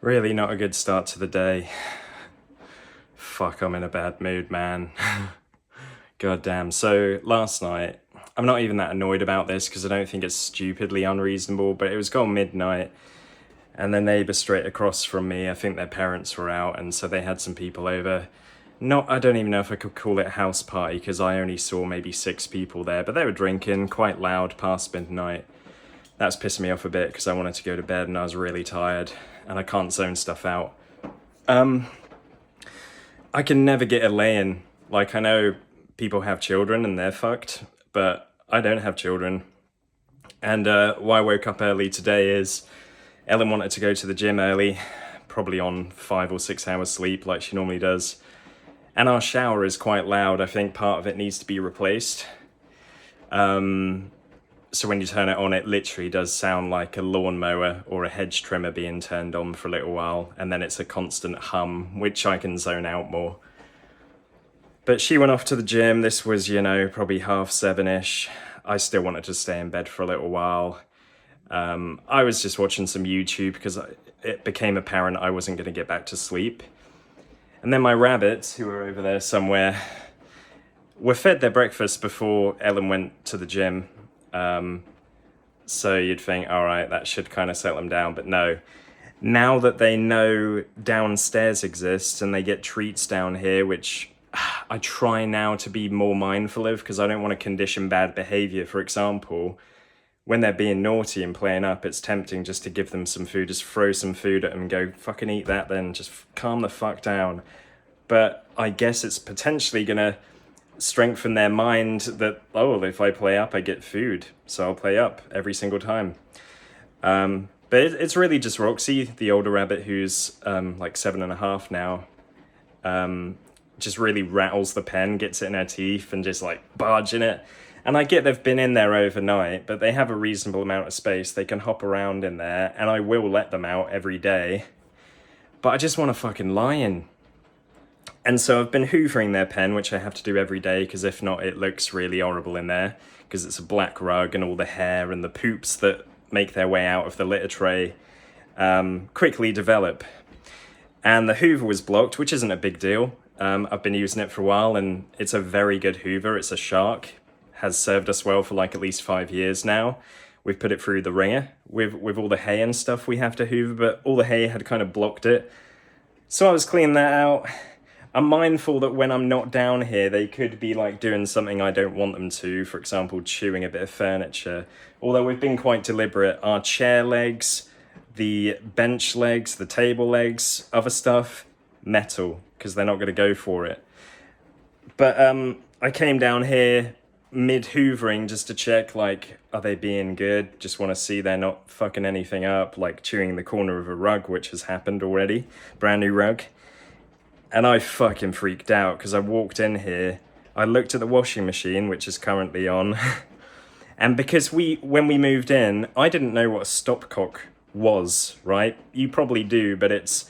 Really not a good start to the day. Fuck, I'm in a bad mood, man. God damn. So last night, I'm not even that annoyed about this because I don't think it's stupidly unreasonable, but it was gone midnight and the neighbour straight across from me, I think their parents were out, and so they had some people over. I don't even know if I could call it a house party because I only saw maybe 6 people there, but they were drinking quite loud past midnight. That's pissing me off a bit because I wanted to go to bed and I was really tired and I can't zone stuff out. I can never get a lay-in. Like, I know people have children and they're fucked, but I don't have children. And why I woke up early today is Ellen wanted to go to the gym early, probably on 5 or 6 hours sleep like she normally does. And our shower is quite loud. I think part of it needs to be replaced. So when you turn it on, it literally does sound like a lawnmower or a hedge trimmer being turned on for a little while, and then it's a constant hum, which I can zone out more. But she went off to the gym. This was, probably 7:30-ish. I still wanted to stay in bed for a little while. I was just watching some YouTube because it became apparent I wasn't going to get back to sleep. And then my rabbits, who are over there somewhere, were fed their breakfast before Ellen went to the gym. So you'd think, all right, that should kind of settle them down, but no. Now that they know downstairs exists and they get treats down here, which I try now to be more mindful of because I don't want to condition bad behavior. For example, when they're being naughty and playing up, it's tempting just to give them some food, just throw some food at them and go, fucking eat that then, just calm the fuck down. But I guess it's potentially gonna strengthen their mind that, oh, if I play up, I get food, so I'll play up every single time. But it's really just Roxy, the older rabbit, who's like 7.5 now, just really rattles the pen, gets it in her teeth and just like barge in it. And I get they've been in there overnight, but they have a reasonable amount of space. They can hop around in there, and I will let them out every day. But I just want to fucking lie in. And so I've been hoovering their pen, which I have to do every day, because if not, it looks really horrible in there, because it's a black rug and all the hair and the poops that make their way out of the litter tray quickly develop. And the hoover was blocked, which isn't a big deal. I've been using it for a while, and it's a very good hoover. It's a Shark. Has served us well for like at least 5 years now. We've put it through the ringer with all the hay and stuff we have to hoover, but all the hay had kind of blocked it. So I was cleaning that out. I'm mindful that when I'm not down here, they could be like doing something I don't want them to, for example, chewing a bit of furniture. Although we've been quite deliberate. Our chair legs, the bench legs, the table legs, other stuff, metal, because they're not going to go for it. But I came down here mid-hoovering just to check, like, are they being good? Just want to see they're not fucking anything up, like chewing the corner of a rug, which has happened already. Brand new rug. And I fucking freaked out because I walked in here, I looked at the washing machine, which is currently on, and because when we moved in, I didn't know what a stopcock was, right? You probably do, but it's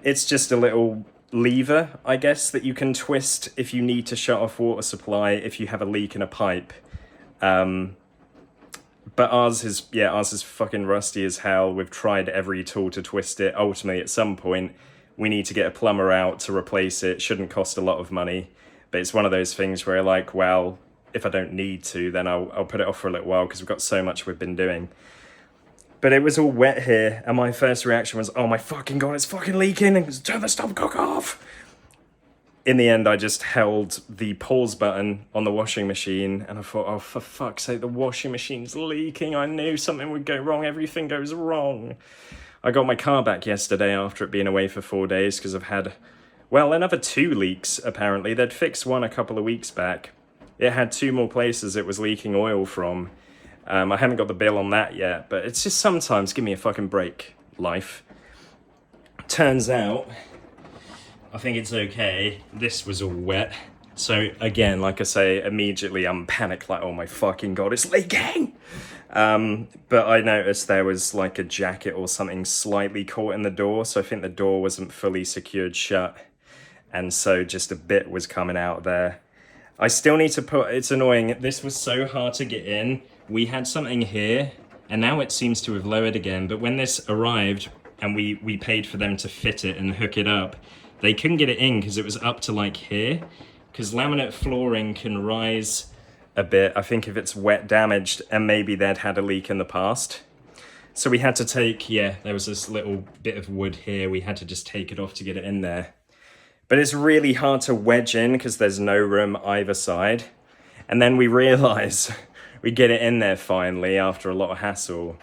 just a little lever, I guess, that you can twist if you need to shut off water supply if you have a leak in a pipe. But ours is fucking rusty as hell. We've tried every tool to twist it. Ultimately, at some point, we need to get a plumber out to replace it. Shouldn't cost a lot of money, but it's one of those things where like, well, if I don't need to, then I'll put it off for a little while because we've got so much we've been doing. But it was all wet here, and my first reaction was, oh my fucking god, it's fucking leaking, and turn the stopcock off! In the end, I just held the pause button on the washing machine, and I thought, oh, for fuck's sake, the washing machine's leaking. I knew something would go wrong. Everything goes wrong. I got my car back yesterday after it being away for 4 days, because I've had, well, another 2 leaks, apparently. They'd fixed one a couple of weeks back. It had 2 more places it was leaking oil from. I haven't got the bill on that yet, but it's just sometimes give me a fucking break, life. Turns out, I think it's okay. This was all wet. So again, like I say, immediately I'm panicked, like, oh my fucking god, it's leaking! But I noticed there was like a jacket or something slightly caught in the door, so I think the door wasn't fully secured shut, and so just a bit was coming out there. I still need to it's annoying, this was so hard to get in. We had something here, and now it seems to have lowered again, but when this arrived, and we paid for them to fit it and hook it up. They couldn't get it in because it was up to like here, because laminate flooring can rise a bit, I think, if it's wet damaged, and maybe they'd had a leak in the past. So we had to take, yeah, there was this little bit of wood here, we had to just take it off to get it in there. But it's really hard to wedge in because there's no room either side. And then we realize we get it in there finally after a lot of hassle.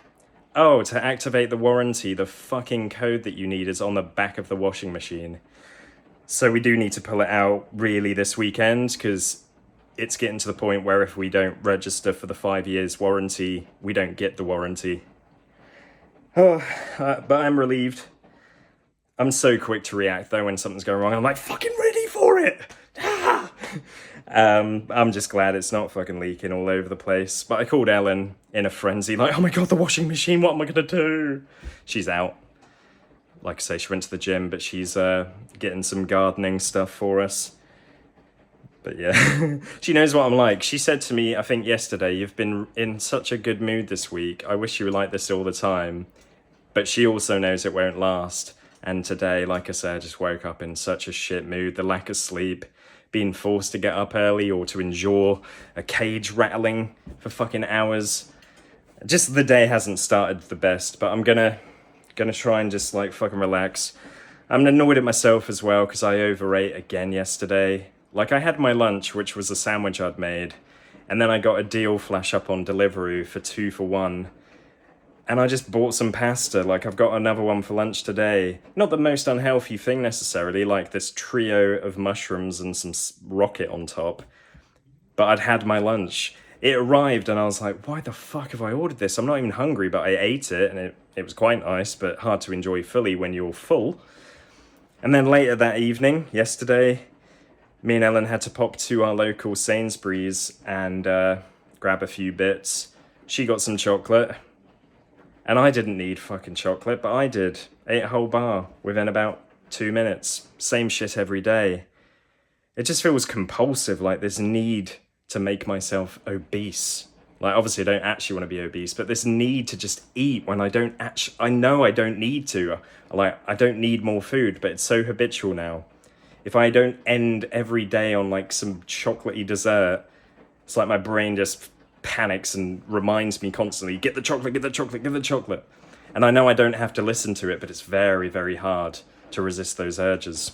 Oh, to activate the warranty, the fucking code that you need is on the back of the washing machine. So we do need to pull it out really this weekend, because it's getting to the point where if we don't register for the 5 years warranty, we don't get the warranty. Oh, but I'm relieved. I'm so quick to react though when something's going wrong. I'm like, fucking ready for it! Ah! I'm just glad it's not fucking leaking all over the place. But I called Ellen in a frenzy, like, oh my god, the washing machine, what am I gonna do? She's out. Like I say, she went to the gym, but she's getting some gardening stuff for us. But yeah, she knows what I'm like. She said to me, I think yesterday, you've been in such a good mood this week. I wish you were like this all the time. But she also knows it won't last. And today, like I said, I just woke up in such a shit mood. The lack of sleep, being forced to get up early or to endure a cage rattling for fucking hours. Just the day hasn't started the best, but I'm gonna try and just like fucking relax. I'm annoyed at myself as well because I overate again yesterday. Like, I had my lunch, which was a sandwich I'd made, and then I got a deal flash up on Deliveroo for 2 for 1. And I just bought some pasta. Like, I've got another one for lunch today. Not the most unhealthy thing necessarily, like this trio of mushrooms and some rocket on top. But I'd had my lunch. It arrived and I was like, why the fuck have I ordered this? I'm not even hungry, but I ate it and it was quite nice, but hard to enjoy fully when you're full. And then later that evening, yesterday, me and Ellen had to pop to our local Sainsbury's and grab a few bits. She got some chocolate. And I didn't need fucking chocolate, but I did. Ate a whole bar within about 2 minutes. Same shit every day. It just feels compulsive, like this need to make myself obese. Like, obviously I don't actually want to be obese, but this need to just eat when I don't actually, I know I don't need to. Like, I don't need more food, but it's so habitual now. If I don't end every day on like some chocolatey dessert, it's like my brain just panics and reminds me constantly, get the chocolate, get the chocolate, get the chocolate. And I know I don't have to listen to it, but it's very, very hard to resist those urges.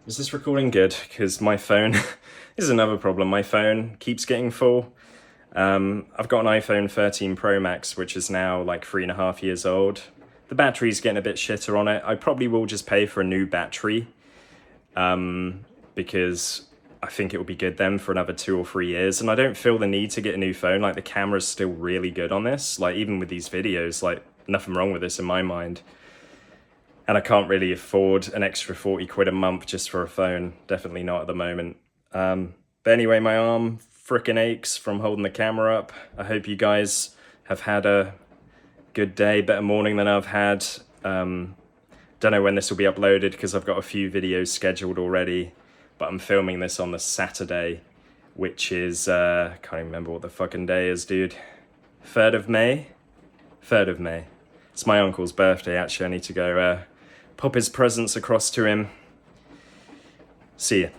Is this recording good? Because my phone, this is another problem, my phone keeps getting full. I've got an iPhone 13 Pro Max, which is now like 3.5 years old. The battery's getting a bit shitter on it. I probably will just pay for a new battery, because I think it will be good then for another 2 or 3 years. And I don't feel the need to get a new phone. Like, the camera's still really good on this. Like, even with these videos, like, nothing wrong with this in my mind. And I can't really afford an extra 40 quid a month just for a phone. Definitely not at the moment. But anyway, my arm frickin' aches from holding the camera up. I hope you guys have had a good day, better morning than I've had. Don't know when this will be uploaded because I've got a few videos scheduled already. But I'm filming this on the Saturday, which is, can't even remember what the fucking day is, dude. 3rd of May? 3rd of May. It's my uncle's birthday, actually. I need to go pop his presents across to him. See ya.